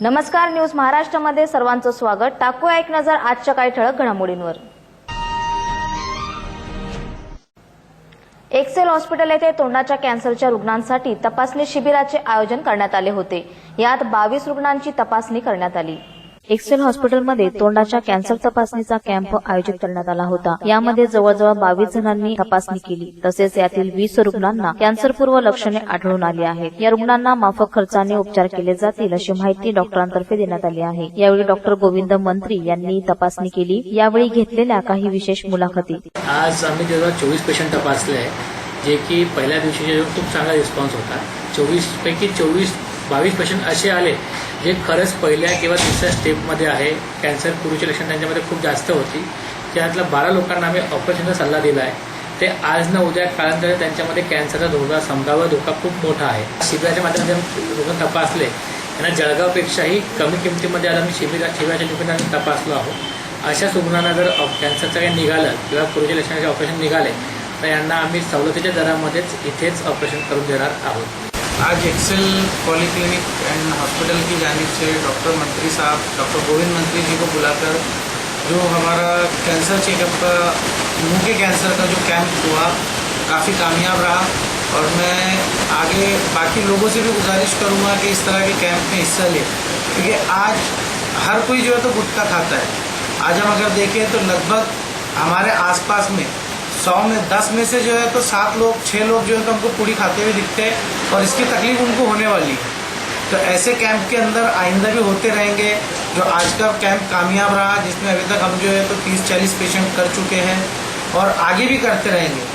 नमस्कार, न्यूज महाराष्ट्रामध्ये सर्वांचं स्वागत। टाकूया एक नजर आजच्या काही ठळक घडामोडींवर। एक्सेल हॉस्पिटल येथे तोंडाच्या कॅन्सरच्या रुग्णांसाठी तपासणी शिबिराचे आयोजन करण्यात आले होते। यात 22 रुग्णांची तपासणी करण्यात आली। एक्सेल हॉस्पिटलमध्ये तोंडाच्या कॅन्सर तपासणीचा कॅम्प आयोजित करण्यात आला होता। यामध्ये जवळजवळ 22 जणांनी तपासणी केली। तसेच यातील 20 रुग्णांना कॅन्सरपूर्व लक्षणे आढळून आली आहेत। या रुग्णांना माफक खर्चाने उपचार केले जातील अशी माहिती डॉक्टरांतर्फे देण्यात आली आहे। यावेळी डॉक्टर गोविंद मंत्री यांनी तपासणी केली। यावेळी घेतलेल्या काही विशेष मुलाखती। आज आम्ही जेव्हा 24 पेशंट तपासले आहे, जे की पहिल्या दिवशी खूप चांगला रिस्पॉन्स होता। 24 पैकी 22 पेशंट असे आले जे खरंच पहिल्या किंवा तिसऱ्या स्टेपमध्ये आहे। कॅन्सर पूर्वीचे लक्षण त्यांच्यामध्ये खूप जास्त होती। त्यातल्या 12 लोकांना आम्ही ऑपरेशनचा सल्ला दिला आहे। ते आज न उद्या काळांतराने त्यांच्यामध्ये कॅन्सरचा धोका, संभाव्य धोका खूप मोठा आहे। शिबिराच्या माध्यमातून रुग्ण तपासले, त्यांना जळगावपेक्षाही कमी किमतीमध्ये आज आम्ही शिबिराच्या निमित्ताने तपासलो आहोत। अशाच रुग्णांना जर कॅन्सरचं काही निघालं किंवा पूर्वीच्या लक्षणाचे ऑपरेशन निघाले तर यांना आम्ही सवलतीच्या दरामध्येच इथेच ऑपरेशन करून देणार आहोत। आज एक्सेल पॉलीक्लिनिक एंड हॉस्पिटल की जानिब से डॉक्टर मंत्री साहब, डॉक्टर गोविंद मंत्री जी को बुलाकर जो हमारा कैंसर चेकअप का, मुंह के कैंसर का जो कैंप हुआ काफ़ी कामयाब रहा। और मैं आगे बाकी लोगों से भी गुजारिश करूँगा कि इस तरह के कैंप में हिस्सा लें, क्योंकि आज हर कोई जो है तो गुटखा खाता है। आज हम अगर देखें तो लगभग हमारे आसपास में 100 में 10 में से जो है तो 7 लोग 6 लोग जो है तो हमको पूड़ी खाते हुए दिखते हैं और इसकी तकलीफ उनको होने वाली है। तो ऐसे कैंप के अंदर आइंदा भी होते रहेंगे। जो आज का कैंप कामयाब रहा, जिसमें अभी तक हम जो है तो 30-40 पेशेंट कर चुके हैं और आगे भी करते रहेंगे।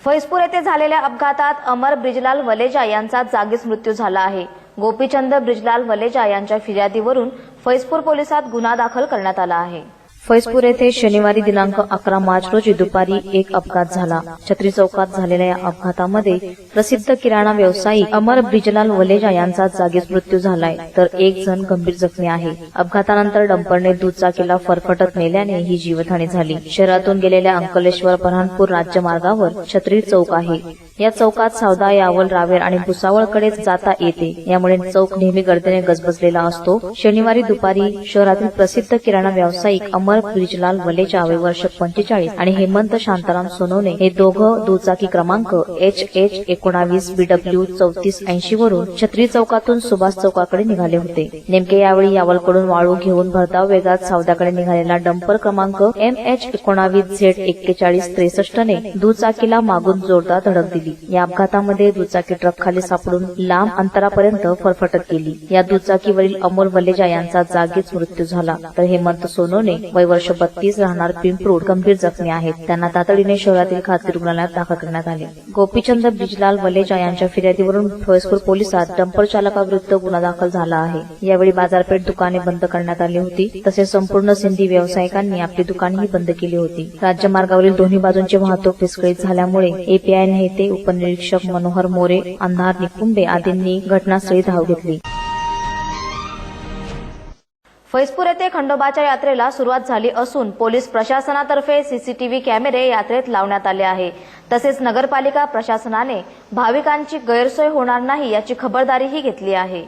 फैजपूर येथे झालेल्या अपघातात अमर ब्रिजलाल वलेजा यांचा जागीच मृत्यू झाला आहे। गोपीचंद ब्रिजलाल वलेजा यांच्या फिर्यादीवरून फैजपूर पोलिसात गुन्हा दाखल करण्यात आला आहे। फैजपूर येथे शनिवारी दिनांक 11 मार्च रोजी दुपारी एक अपघात झाला। छत्री चौकात झालेल्या या अपघातामध्ये प्रसिद्ध किराणा व्यावसायिक अमर ब्रिजलाल वलेजा यांचा जागीच मृत्यू झालाय, तर एक जण गंभीर जखमी आहे। अपघातानंतर डंपरने दुचाकीला फरफटत नेल्याने ही जीवितहानी झाली। शहरातून गेलेल्या अंकलेश्वर बऱ्हाणपूर राज्यमार्गावर छत्री चौक आहे। या चौकात सावदा, यावल, रावेर आणि भुसावळकडे जाता येते। यामुळे चौक नेहमी गर्दीने गजबजलेला असतो। शनिवारी दुपारी शहरातील प्रसिद्ध किराणा व्यावसायिक अमर ब्रिजलाल वलेजा वय वर्ष 45 आणि हेमंत शांताराम सोनवणे हे दोघं दुचाकी क्रमांक HH 19 BW 3480 वरून छत्री चौकातून सुभाष चौकाकडे निघाले होते। नेमके यावेळी यावलकडून वाळू घेऊन भरधाव वेगात सावदाकडे निघालेला डंपर क्रमांक MH 19 Z 4163 ने दुचाकीला मागून जोरदार धडक दिली। या अपघातामध्ये दुचाकी ट्रक खाली सापडून लांब अंतरापर्यंत फरफटत गेली। या दुचाकीवरील अमोल वलेजा यांचा जागीच मृत्यू झाला, तर हेमंत सोनवणे वय वर्ष 32 राहणार पिंपरूड गंभीर जखमी आहेत। त्यांना तातडीने शहरातील खासगी रुग्णालयात दाखल करण्यात आले। गोपीचंद ब्रिजलाल वलेजा यांच्या फिर्यादीवरून फैजपूर पोलिसात डंपर चालकाविरुद्ध गुन्हा दाखल झाला आहे। यावेळी बाजारपेठ दुकाने बंद करण्यात आली होती, तसेच संपूर्ण सिंधी व्यावसायिकांनी आपली दुकानेही बंद केली होती। राज्यमार्गावरील दोन्ही बाजूंची वाहतूक विस्कळीत झाल्यामुळे एपीआय नेते, उपनिरीक्षक मनोहर मोरे, अंधार निकुंबे आदींनी घटनास्थळी धाव घेतली। फैजपूर येथे खंडोबाच्या यात्रेला सुरुवात झाली असून पोलीस प्रशासनातर्फे सीसीटीव्ही कॅमेरे यात्रेत लावण्यात आले आहे। तसेच नगरपालिका प्रशासनाने भाविकांची गैरसोय होणार नाही याची खबरदारीही घेतली आहे।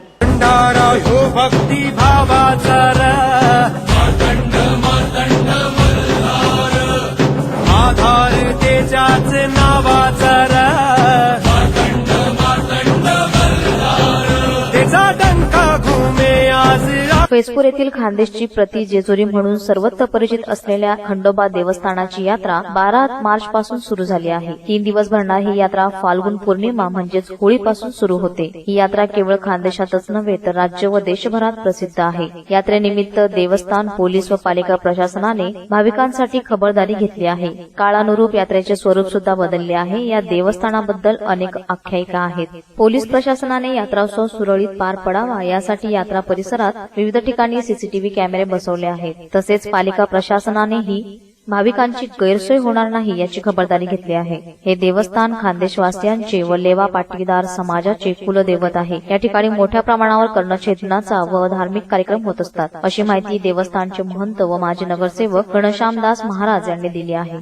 फैजपूर येथील खानदेशची प्रति जेजुरी म्हणून सर्वत्र परिचित असलेल्या खंडोबा देवस्थानाची यात्रा 12 मार्च पासून सुरू झाली आहे। 3 दिवस भरणार ही यात्रा फाल्गुन पौर्णिमा म्हणजेच होळीपासून सुरू होते। ही यात्रा केवळ खानदेशातच नव्हे तर राज्य व देशभरात प्रसिद्ध आहे। यात्रेनिमित्त देवस्थान, पोलीस व पालिका प्रशासनाने भाविकांसाठी खबरदारी घेतली आहे। काळानुरूप यात्रेचे स्वरूप सुद्धा बदलले आहे। या देवस्थानाबद्दल अनेक आख्यायिका आहेत। पोलीस प्रशासनाने यात्रोत्सव सुरळीत पार पडावा यासाठी यात्रा परिसरात विविध ठिकाणी सीसीटीव्ही कॅमेरे बसवले आहेत। तसेच पालिका प्रशासनानेही भाविकांची गैरसोय होणार नाही याची खबरदारी घेतली आहे। हे देवस्थान खानदेशवासियांचे व लेवा पाटीदार समाजाचे कुलदैवत आहे। या ठिकाणी मोठ्या प्रमाणावर कर्णछेदनाचा व धार्मिक कार्यक्रम होत असतात, अशी माहिती देवस्थानचे महंत व माजी नगरसेवक घनश्यामदास महाराज यांनी दिली आहे।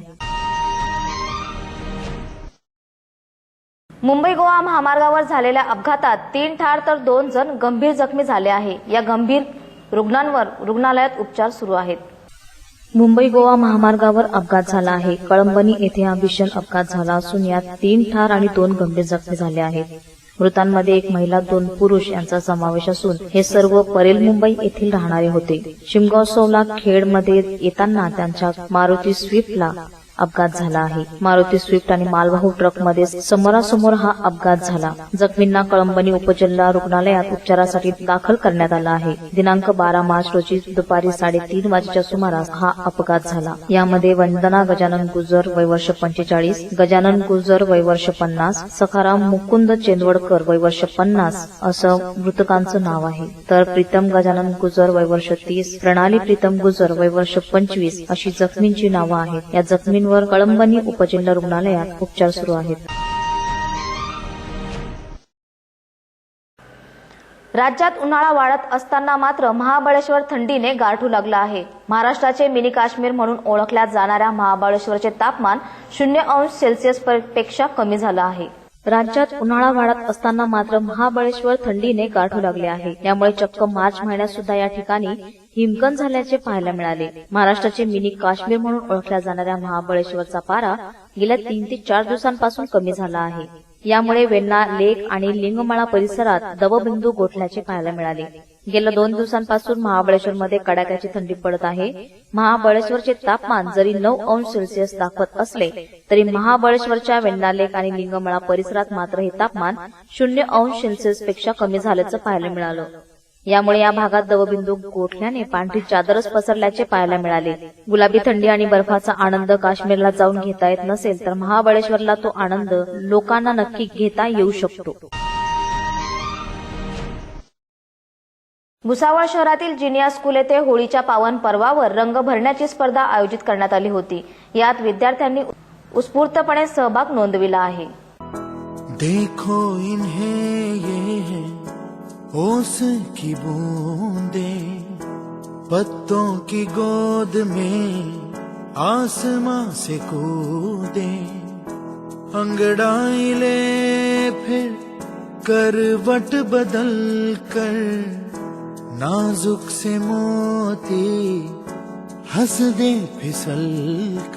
मुंबई गोवा महामार्गावर झालेल्या अपघातात 3 ठार तर 2 जण गंभीर जखमी झाले आहे. या गंभीर रुग्णांवर रुग्णालयात उपचार सुरू आहेत. मुंबई गोवा महामार्गावर अपघात झाला आहे. कळंबणी येथे हा भीषण अपघात झाला असून यात 3 ठार आणि 2 गंभीर जखमी झाले आहेत. मृतांमध्ये 1 महिला 2 पुरुष यांचा समावेश असून हे सर्व परेल मुंबई येथील राहणारे होते. शिमगावसोला खेडमध्ये येताना त्यांच्या मारुती स्विफ्टला अपघात झाला आहे. मारुती स्विफ्ट आणि मालवाहू ट्रकमध्ये समोरासमोर हा अपघात झाला. जखमींना कळंबणी उपजिल्हा रुग्णालयात उपचारासाठी दाखल करण्यात आलं आहे. दिनांक 12 मार्च रोजी दुपारी 3:30 वाजेच्या सुमारास हा अपघात झाला. यामध्ये वंदना गजानन गुजर वय वर्ष 45, गजानन गुजर वय वर्ष 50, सखाराम मुकुंद चेंदवडकर वय वर्ष 50 असं मृतकांचं नाव आहे. तर प्रीतम गजानन गुजर वय वर्ष 30, प्रणाली प्रीतम गुजर वय वर्ष 25 अशी जखमींची नावं आहेत. या जखमींवर कळंबणी उपजिल्हा रुग्णालयात उपचार सुरू आहेत. राज्यात उन्हाळा वाढत असताना मात्र महाबळेश्वर थंडीने गारठू लागलं आहे. महाराष्ट्राचे मिनी काश्मीर म्हणून ओळखल्या जाणाऱ्या महाबळेश्वरचे तापमान 0°C पेक्षा कमी झालं आहे. राज्यात उन्हाळा वाढत असताना मात्र महाबळेश्वर थंडीने गारठू लागले आहे. यामुळे चक्क मार्च महिन्यात सुद्धा या ठिकाणी हिमकण झाल्याचे पाहायला मिळाले. महाराष्ट्राचे मिनी काश्मीर म्हणून ओळखल्या जाणाऱ्या महाबळेश्वरचा पारा गेल्या 3 ते 4 दिवसांपासून कमी झाला आहे. यामुळे वेण्णा लेक आणि लिंगमाळा परिसरात दवबिंदू गोठल्याचे पाहायला मिळाले. गेल्या 2 दिवसांपासून महाबळेश्वरमध्ये कडाक्याची थंडी पडत आहे. महाबळेश्वरचे तापमान जरी 9°C दाखवत असले तरी महाबळेश्वरच्या वेण्णा लेक आणि लिंगमाळा परिसरात मात्र हे तापमान 0°C पेक्षा कमी झाल्याचं पाहायला मिळालं. यामुळे या भागात दवबिंदू गोठल्याने पांढरी चादरच पसरल्याचे पाहायला मिळाले. गुलाबी थंडी आणि बर्फाचा आनंद काश्मीरला जाऊन घेता येत नसेल तर महाबळेश्वरला तो आनंद लोकांना नक्की घेता येऊ शकतो. भुसावळ शहरातील जिनिया स्कूल येथे होळीच्या पावन पर्वावर रंग भरण्याची स्पर्धा आयोजित करण्यात आली होती. यात विद्यार्थ्यांनी उत्स्फूर्तपणे सहभाग नोंदविला आहे. देखो इन्हें ये है ओस की बूंदें, पत्तों की गोद में आसमां से कूदे, अंगड़ाई ले फिर करवट बदल कर, नाजुक से मोती हंस दे फिसल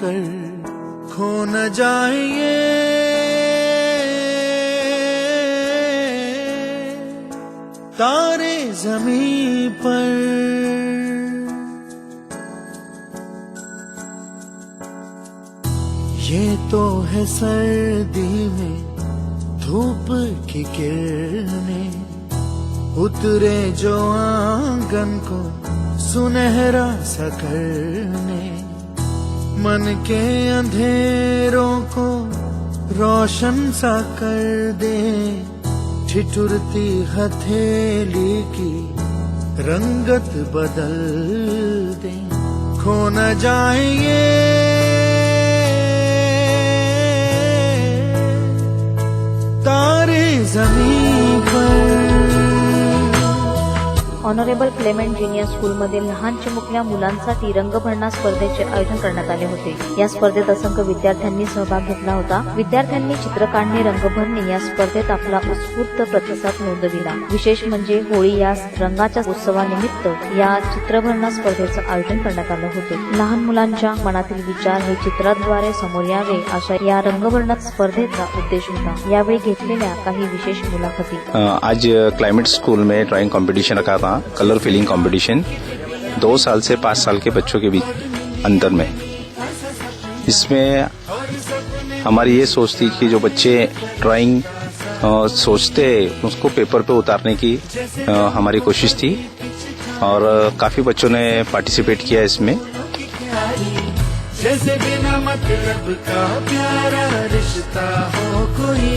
कर, खो न जाए ये तारे ज़मीं पर। ये तो है सर्दी में धूप की किरणें, उतरे जो आंगन को सुनहरा सा करने, मन के अंधेरों को रोशन सा कर दे, ठिठुरती हथेली की रंगत बदल दे, खो न जाए ये तारे ज़मीं पर। ऑनरेबल क्लेमेंट ज्युनियर स्कूलमध्ये लहान चिमुकल्या मुलांसाठी रंगभरणा स्पर्धेचे आयोजन करण्यात आले होते. या स्पर्धेत असंख्य विद्यार्थ्यांनी सहभाग घेतला होता. विद्यार्थ्यांनी चित्र काढणे, रंग भरणे या स्पर्धेत आपला उत्स्फूर्त प्रतिसाद नोंदविला. विशेष म्हणजे होळी या रंगाच्या उत्सवानिमित्त या चित्रभरणा स्पर्धेचं आयोजन करण्यात आलं होतं. लहान मुलांच्या मनातील विचार हे चित्राद्वारे समोर यावे अशा या रंगभरणा स्पर्धेचा उद्देश होता. यावेळी घेतलेल्या काही विशेष मुलाखती. आज क्लाइमेट स्कूल में ड्राइंग कंपटीशन रखा था, कलर फिलिंग कंपटीशन 2 साल से 5 साल के बच्चों के बीच अंतर में। इसमें हमारी ये सोच थी कि जो बच्चे ड्राइंग सोचते उसको पेपर पे उतारने की हमारी कोशिश थी और काफी बच्चों ने पार्टिसिपेट किया इसमें। जैसे बिना मतलब का प्यारा रिश्ता हो कोई,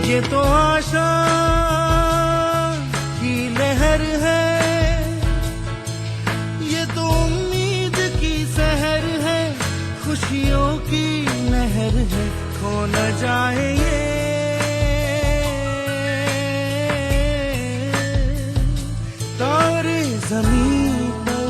ये तो आशा की लहर है, ये तो उम्मीद की सहर है, खुशियों की लहर है, खो न जाए ये तारे ज़मीं पर।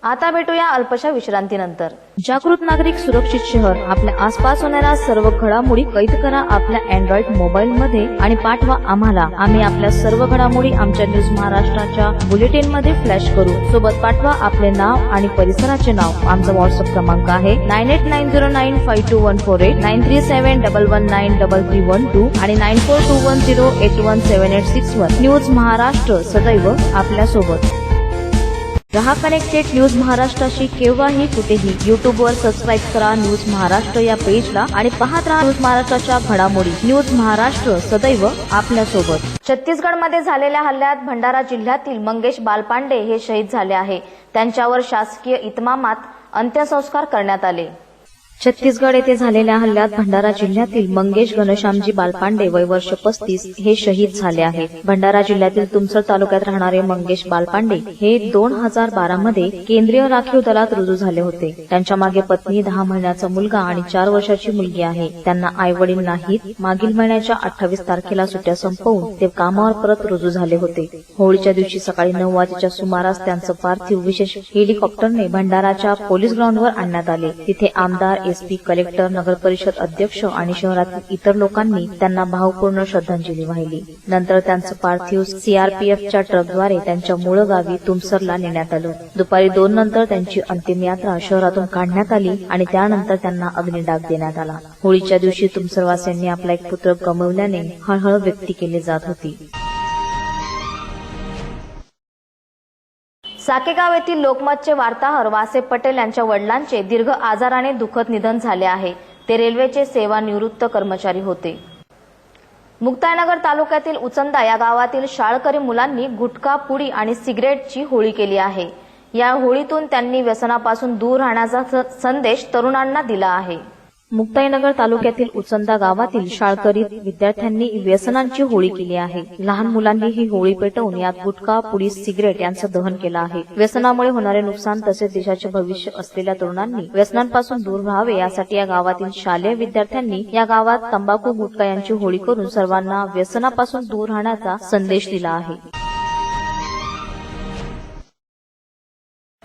आता भेटूया अल्पशा विश्रांतीनंतर. जागृत नागरिक सुरक्षित शहर. आपल्या आसपास होणाऱ्या सर्व घडामोडी कैद करा आपल्या अँड्रॉइड मोबाईल मध्ये आणि पाठवा आम्हाला. आम्ही आपल्या सर्व घडामोडी आमच्या न्यूज महाराष्ट्राच्या बुलेटिन मध्ये फ्लॅश करू. सोबत पाठवा आपले नाव आणि परिसराचे नाव. आमचा व्हॉट्सअप क्रमांक आहे 9890952148, 9371193312 आणि 9421081786 न्यूज महाराष्ट्र सदैव आपल्या सोबत. रहा कनेक्टेड न्यूज महाराष्ट्राशी केव्हाही कुठेही. युट्यूबवर सबस्क्राईब करा न्यूज महाराष्ट्र या पेजला आणि पाहत राहा न्यूज महाराष्ट्राच्या घडामोडी. न्यूज महाराष्ट्र सदैव आपल्या सोबत. छत्तीसगडमध्ये झालेल्या हल्ल्यात भंडारा जिल्ह्यातील मंगेश बालपांडे हे शहीद झाले आहे. त्यांच्यावर शासकीय इतमामात अंत्यसंस्कार करण्यात आले. छत्तीसगड येथे झालेल्या हल्ल्यात भंडारा जिल्ह्यातील मंगेश घनश्यामजी बालपांडे वय वर्ष 35 हे शहीद झाले आहेत. भंडारा जिल्ह्यातील तुमसर तालुक्यात राहणारे मंगेश बालपांडे हे 2012 मध्ये केंद्रीय राखीव दलात रुजू झाले होते. त्यांच्या मागे पत्नी, 10 महिन्याचा मुलगा आणि 4 वर्षाची मुलगी आहे. त्यांना आई वडील नाहीत. मागील महिन्याच्या 28 तारखेला सुट्ट्या संपवून ते कामावर परत रुजू झाले होते. होळीच्या दिवशी सकाळी 9 वाजेच्या सुमारास त्यांचं पार्थिव विशेष हेलिकॉप्टरने भंडाराच्या पोलीस ग्राउंडवर आणण्यात आले. तिथे आमदार, एसपी, कलेक्टर, नगर परिषद अध्यक्ष आणि शहरातील इतर लोकांनी त्यांना भावपूर्ण श्रद्धांजली वाहिली. नंतर त्यांचं पार्थिव सीआरपीएफच्या ट्रकद्वारे त्यांच्या मूळ गावी तुमसरला नेण्यात आलं. दुपारी 2 नंतर त्यांची अंतिम यात्रा शहरातून काढण्यात आली आणि त्यानंतर त्यांना अग्निडाग देण्यात आला. होळीच्या दिवशी तुमसरवासियांनी आपला एक पुत्र गमावल्याने हळहळ व्यक्त केली जात होती. साकेगाव येथील लोकमतचे वार्ताहर वासे पटेल यांच्या वडिलांचे दीर्घ आजाराने दुःखद निधन झाले आहे. ते रेल्वेचे सेवानिवृत्त कर्मचारी होते. मुक्ताईनगर तालुक्यातील उचंदा या गावातील शाळकरी मुलांनी गुटखा, पुडी आणि सिगरेटची होळी केली आहे. या होळीतून त्यांनी व्यसनापासून दूर राहण्याचा संदेश तरुणांना दिला आहे. मुक्ताईनगर तालुक्यातील उचंदा गावातील शाळकरी विद्यार्थ्यांनी व्यसनांची होळी केली आहे. लहान मुलांनी ही होळी पेटवून यात गुटखा, पुडी, सिगरेट यांचं दहन केलं आहे. व्यसनामुळे होणारे नुकसान तसेच देशाचे भविष्य असलेल्या तरुणांनी व्यसनांपासून दूर राहावे यासाठी या गावातील शालेय विद्यार्थ्यांनी या गावात तंबाखू, गुटखा यांची होळी करून सर्वांना व्यसनापासून दूर राहण्याचा संदेश दिला आहे.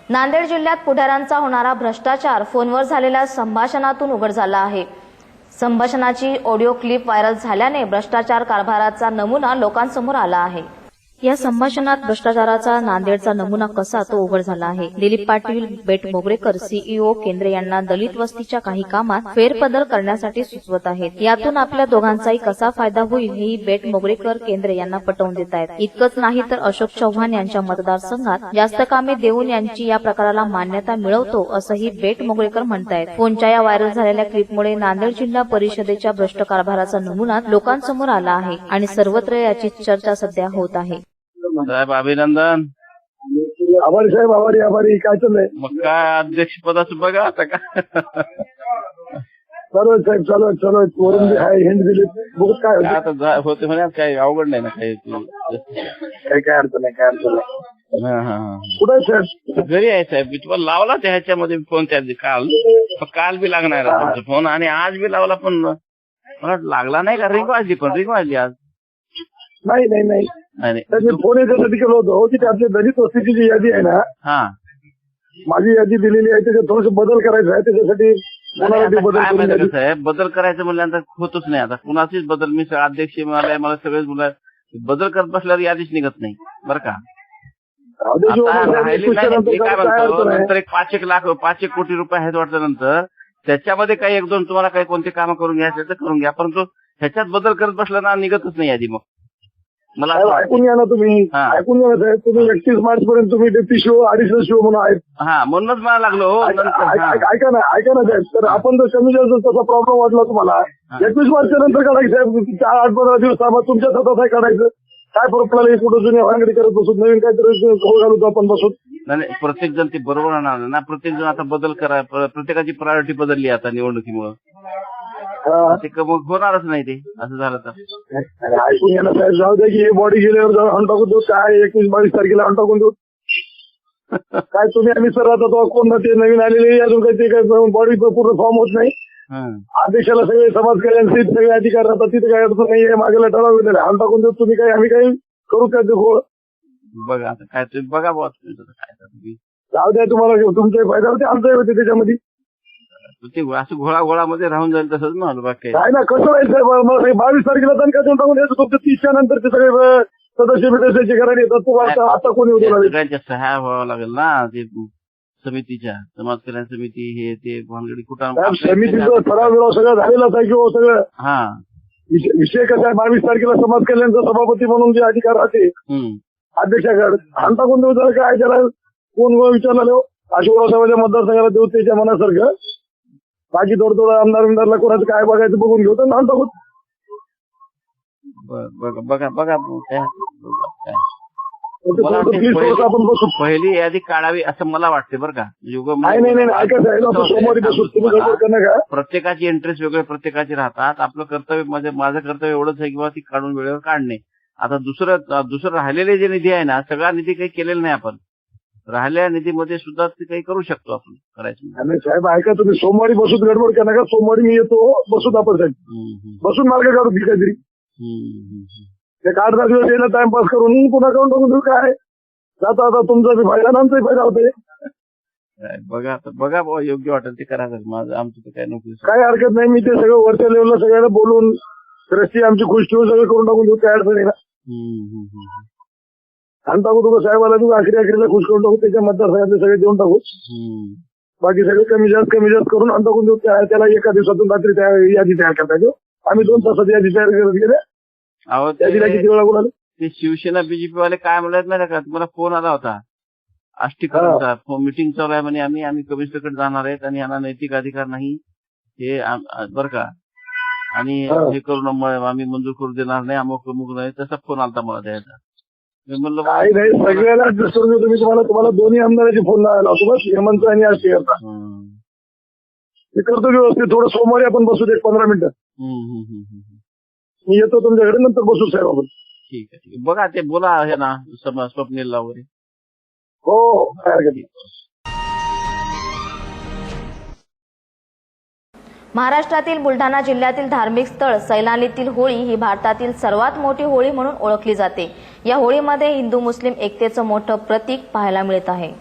नांदेड जिल्ह्यात पुढाऱ्यांचा होणारा भ्रष्टाचार फोनवर झालेल्या संभाषणातून उघड झाला आहे. संभाषणाची ऑडिओ क्लिप व्हायरल झाल्याने भ्रष्टाचार कारभाराचा नमुना लोकांसमोर आला आहे. या संभाषणात भ्रष्टाचाराचा नांदेडचा नमुना कसा तो उघड झाला आहे. दिलीप पाटील बेटमोगरेकर सीईओ केंद्रे यांना दलित वस्तीच्या काही कामात फेरबदल करण्यासाठी सुचवत आहेत. यातून आपल्या दोघांचाही कसा फायदा होईल हेही बेटमोगरेकर केंद्रे यांना पटवून देत आहेत. इतकंच नाही तर अशोक चव्हाण यांच्या मतदारसंघात जास्त कामे देऊन यांची या प्रकाराला मान्यता मिळवतो असंही बेटमोगरेकर म्हणतायत. फोनच्या या व्हायरल झालेल्या क्लिपमुळे नांदेड जिल्हा परिषदेच्या भ्रष्ट कारभाराचा नमुना लोकांसमोर आला आहे आणि सर्वत्र याची चर्चा सध्या होत आहे. साहेब अभिनंदन. आभारी साहेब, आभारी. काय चाललंय? मग काय अध्यक्ष पदाचं बघा आता का. चालू आहे वरून हिंद दिली बघत काय आता होते म्हणे काही अवघड नाही ना काही. काय अडचण नाही. कुठे साहेब? घरी आहे साहेब. मी तुम्हाला लावला त्या ह्याच्यामध्ये फोन त्या काल बी लागणार तुमचा फोन आणि आज बी लावला पण मला लागला नाही का. रिंग वाजली आज. नाही फोन याच्यासाठी केलं होतं की आपली दलित वस्तीची जी यादी आहे ना, माझी यादी दिलेली आहे त्याच्यात थोडस बदल करायचा आहे. त्याच्यासाठी साहेब बदल करायचं म्हणल्यानंतर होतच नाही. आता कुणाचीच बदल मी अध्यक्ष मला सगळेच बदल करत बसल्यावर यादीच निघत नाही बरं का. नंतर एक 5 कोटी रुपये आहेत वाटतं. नंतर त्याच्यामध्ये काही 1-2 तुम्हाला काही कोणते कामं करून घ्यायचे तर करून घ्या, परंतु ह्याच्यात बदल करत बसला ना निघतच नाही यादी. मग मला ऐकून घ्या ना तुम्ही. ऐकून घ्या साहेब. तुम्ही 31 मार्च पर्यंत तुम्ही डेप्टी शिओ, अडिशनल शिओ म्हणून आहेत. म्हणूनच मला लागलो. ऐका ना साहेब. तर आपण जर कमी जास्त तसा प्रॉब्लेम वाटला तुम्हाला 21 मार्चच्या नंतर काढायचं साहेब. 8-15 दिवस तुमच्या हातात आहे काढायचं. काय फरक पडला? कुठं जुन्या भानगडी करत बसून नवीन काहीतरी घालतो आपण बसून. नाही प्रत्येक जण ते बरोबर होणार ना. प्रत्येक जण आता बदल करा. प्रत्येकाची प्रायोरिटी बदलली आता निवडणुकीमुळे. ते होणारच नाही ते असं झालं तर. ऐकून घ्या ना साहेब. जाऊ द्या की हे बॉडी गेल्यावर जाऊन हॉन टाकून देऊ. काय 21-22 तारखेला हॉन टाकून देऊ. काय तुम्ही आम्ही सर आता तो कोण ते नवीन आलेले अजून काही ते काही बॉडी पूर्ण फॉर्म होत नाही. आदेशाला सगळे समाज कल्याण सगळे अधिकार राहतात. तिथे काही अडचण नाही. मागेला ठराव हॉन टाकून देऊ. तुम्ही काही आम्ही काही करू काय ते गोळ बघा. आता काय तुम्ही बघा बुवा काय तुम्ही जाऊ द्या, तुम्हाला तुमचाही फायदा होते, आमचाही होते त्याच्यामध्ये. ते असं घोळाघोळामध्ये राहून जाईल तसंच ना बाकी काय ना कसं राहील साहेब, मला 22 तारखेला दणका देऊन टाकून द्यायचं. तुमच्या 30च्या नंतर ते सगळे सदस्य बिदस्याचे करायला येतात. तुम्हाला आता कोणी होतो लागेल. सगळ्यांच्या सह्या व्हावं लागेल ना ते समितीच्या, समाज कल्याण समिती हे ते भानगडी कुठं समितीचं ठराव बिराव सगळं झालेलाच आहे किंवा सगळं. हा विषय कसा आहे, 22 तारखेला समाज कल्याणचा सभापती म्हणून जे अधिकार राहते अध्यक्षाकडे हाण टाकून देऊ. त्याला काय त्याला कोण विचारलं अशोकराव साहेबांच्या मतदारसंघाला देऊ त्याच्या मनासारखं. बाकी थोडं आमदारला कोणाचं काय बघायचं बघून घेऊ तर हाण टाकू. बघा बघा आपण बसू. पहिली यादी काढावी असं मला वाटते बरं का. नाही ऐका साहेब, आपण सोमवारी बसू. तुम्ही गडबड करू नका. प्रत्येकाची इंटरेस्ट वेगळे प्रत्येकाचे राहतात. आपलं कर्तव्य म्हणजे माझं कर्तव्य एवढंच आहे किंवा ती काढून वेळेवर काढणे. आता दुसरं राहिलेले जे निधी आहे ना, सगळा निधी काही केलेला नाही आपण. राहिलेल्या निधीमध्ये सुद्धा ते काही करू शकतो आपण करायचं. नाही साहेब ऐका, तुम्ही सोमवारी बसूच, गडबड करू नका. सोमवारी मी येतो, बसूत आपण साहेब. बसून मार्ग काढू की काहीतरी. एक 8-10 दिवस येणं टाइमपास करून पुन्हा काढून टाकून देऊ. काय जाता आता तुमचा बी फायदा ना आमचाही फायदा होतोय. बघा बाबा योग्य वाटेल ते करा. माझं आमचं तर काय नोकरी काय हरकत नाही. मी ते सगळं वरच्या लेवलला सगळ्याला बोलून रस्ती आमची खुश ठेवून सगळं करून टाकून देऊ. काय अडचण आहे ना. आणि टाकू तुला साहेबाला तू आखरीला खुश करून टाकू. त्याच्या मतदारसंघातले सगळे देऊन टाकू. बाकी सगळे कमी जास्त करून आणि टाकून देऊ. त्याला एका दिवसातून रात्री यादी तयार करता येतो. आम्ही 2 तासात यादी तयार करत गेले. यादीला किती वेळा बोलाले. ते शिवसेना बीजेपी वाले काय म्हणत नाही का, तुम्हाला फोन आला होता आष्टीकरांचा. मीटिंग चालू आहे म्हणे, आम्ही कमिशनरकडे जाणार आहेत आणि यांना नैतिक अधिकार नाही हे बरं का, आणि हे करून आम्ही मंजूर करू देणार नाही, अमुक नाही. तसा फोन आलता मला द्यायचा. मी म्हणलं नाही सगळ्याला ऍडजस्ट करून देतो मी. तुम्हाला दोन्ही आमदाराचे फोन लावायला होतो बस, हेमंत आणि आष्टीकरता. मी करतो व्यवस्थित. थोडं सोमवारी आपण बसू दे 15 मिनिटं. मी येतो तुमच्याकडे, नंतर बसू साहेब आपण. ठीक आहे. बघा ते बोला आहे ना स्वप्नीलला वगैरे. हो काय हरकत नाही. महाराष्ट्रातील बुलढाणा जिल्ह्यातील धार्मिक स्थळ सैलानीतील होळी ही भारतातील सर्वात मोठी होळी म्हणून ओळखली जाते. या होळीमध्ये हिंदू मुस्लिम एकतेचं मोठं प्रतीक पाहायला मिळत आहे.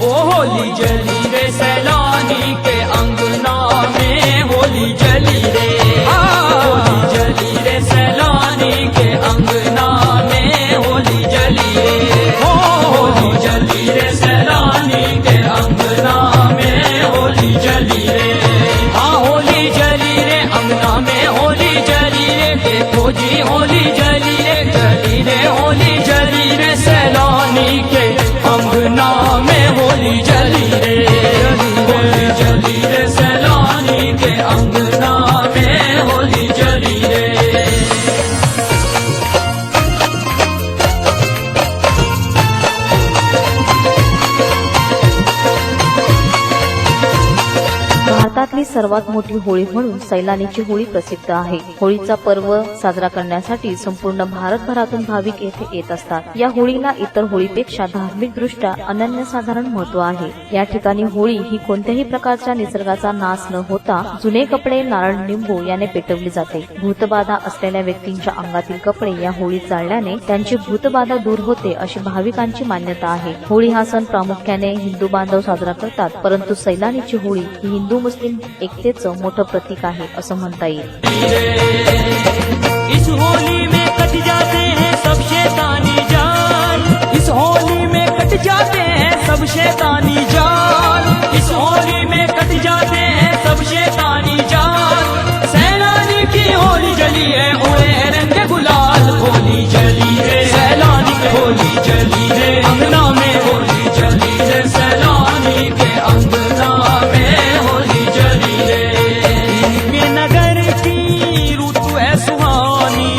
ओ होली जली रे सैलानी के अंगना में होली जली रे, होली जली रे सैलानी के अंगना में होली जली रे, होली जली रे सैलानी के अंगना में होली जली रे, हाँ होली जली रे अंगना में होली जली रे, देखो जी होली जली रे होली जली रे सैलानी के अंगना में होली जली रे, होली जली रे सैलानी के अंगना में होली जली रे। भारतातली सर्वात मोठी होळी म्हणून सैलानीची होळी प्रसिद्ध आहे. होळीचा पर्व साजरा करण्यासाठी संपूर्ण भारतभरातून भाविक येथे येत असतात. या होळीला इतर होळीपेक्षा धार्मिकदृष्ट्या अनन्यसाधारण महत्त्व आहे. या ठिकाणी होळी ही कोणत्याही प्रकारच्या निसर्गाचा नाश न होता जुने कपडे, नारळ, लिंबू याने पेटवली जाते. भूतबाधा असलेल्या व्यक्तींच्या अंगातील कपडे या होळीत जाळल्याने त्यांची भूतबाधा दूर होते अशी भाविकांची मान्यता आहे. होळी हा सण प्रामुख्याने हिंदू बांधव साजरा करतात, परंतु सैलानीची होळी ही हिंदू मुस्लिम एकतेचं मोठं प्रतीक आहे असं म्हणता येईल. इस होली में कट जाते हैं सब शैतानी जान, इस होली में कट जाते हैं सब शैतानी जान, इस होली में कट जाते हैं सब शैतानी जान, सैलानी की होली जली है उड़े रंग गुलाल, होली जली है सैलानी की होली जली है अंगना में होली जली है सैलानी के अंगना में होली जली रे। नगर की ऋतु है सुहानी,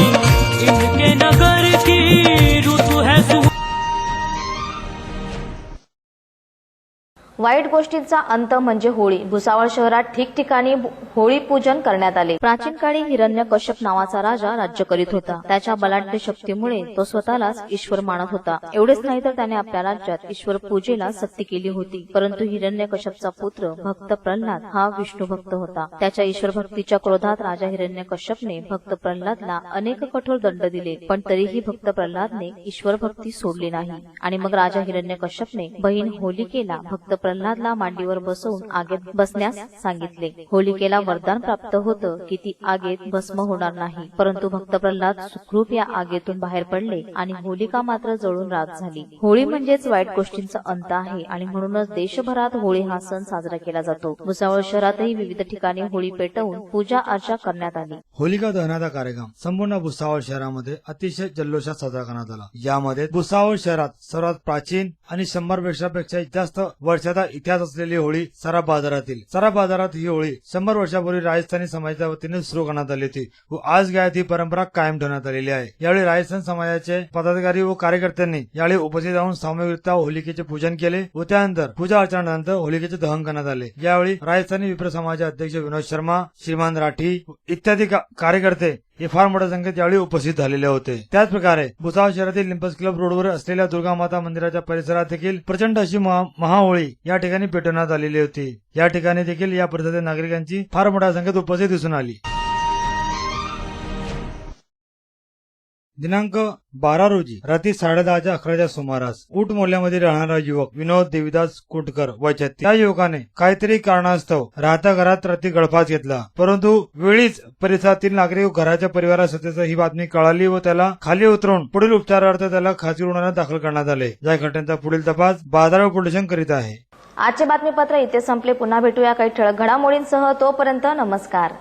वाईट गोष्टींचा अंत म्हणजे होळी. भुसावळ शहरात ठिकठिकाणी होळी पूजन करण्यात आले. प्राचीन काळी हिरण्यकश्यप नावाचा राजा राज्य करीत होता. त्याच्या बलाढ्य शक्तीमुळे तो स्वतःलाच ईश्वर मानत होता. एवढेच नाही तर त्याने आपल्या राज्यात ईश्वर पूजेला सक्ती केली होती. परंतु हिरण्यकश्यपचा पुत्र भक्त प्रल्हाद हा विष्णू भक्त होता. त्याच्या ईश्वर भक्तीच्या क्रोधात राजा हिरण्यकश्यपने भक्त प्रल्हादला अनेक कठोर दंड दिले. पण तरीही भक्त प्रल्हादने ईश्वर भक्ती सोडली नाही आणि मग राजा हिरण्यकश्यपने बहीण होलिकेला भक्त प्रल्हादला मांडीवर बसवून आगीत बसण्यास सांगितले. होलिकेला वरदान प्राप्त होतं की ती आगीत भस्म होणार नाही. परंतु भक्त प्रल्हाद सुखरूप या आगीतून बाहेर पडले आणि होलिका मात्र जळून राख झाली. होळी म्हणजेच वाईट गोष्टींचा अंत आहे आणि म्हणूनच देशभरात होळी हा सण साजरा केला जातो. भुसावळ शहरातही विविध ठिकाणी होळी पेटवून पूजा अर्चा करण्यात आली. होलिका दहनाचा कार्यक्रम संपूर्ण भुसावळ शहरामध्ये अतिशय जल्लोषात साजरा करण्यात आला. यामध्ये भुसावळ शहरात सर्वात प्राचीन आणि 100 वर्षापेक्षा जास्त वर्षाचा इतिहास असलेली होळी सरा बाजारात ही होळी 100 वर्षापूर्वी राजस्थानी समाजाच्या वतीने सुरू करण्यात आली होती व आज गायत ही परंपरा कायम ठेवण्यात आलेली आहे. यावेळी राजस्थान समाजाचे पदाधिकारी व कार्यकर्त्यांनी यावेळी उपस्थित राहून सामूहिकरित्या होलिकेचे पूजन केले व त्यानंतर पूजा अर्चनानंतर होलिकेचे दहन करण्यात आले. यावेळी राजस्थानी विप्र समाजाचे अध्यक्ष विनोद शर्मा, श्रीमान राठी इत्यादी कार्यकर्ते हे फार मोठ्या संख्येत यावेळी उपस्थित झालेले होते. त्याच प्रकारे भुसावळ शहरातील लिंपस क्लब रोडवर असलेल्या दुर्गा माता मंदिराच्या परिसरात देखील प्रचंड अशी महाहोळी या ठिकाणी पेटवण्यात आलेली होती. या ठिकाणी देखील या परिसरातील नागरिकांची फार मोठ्या संख्येत उपस्थित दिसून आली. दिनांक 12 रोजी रात्री 10:30-11च्या सुमारास ऊट मोहल्ल्यामध्ये राहणारा युवक विनोद देवीदास कुटकर वय 36 या युवकाने काहीतरी कारणास्तव राहत्या घरात रात्री गळफास घेतला. परंतु वेळीच परिसरातील नागरिक व घराच्या परिवारा सदस्यांना ही बातमी कळाली व त्याला खाली उतरवून पुढील उपचारार्थ त्याला खासगी रुग्णालयात दाखल करण्यात आले. या घटनेचा पुढील तपास बाजारगाव पोलीस स्टेशन करीत आहे. आजचे बातमीपत्र इथे संपले. पुन्हा भेटूया काही ठळक घडामोडींसह. तोपर्यंत नमस्कार.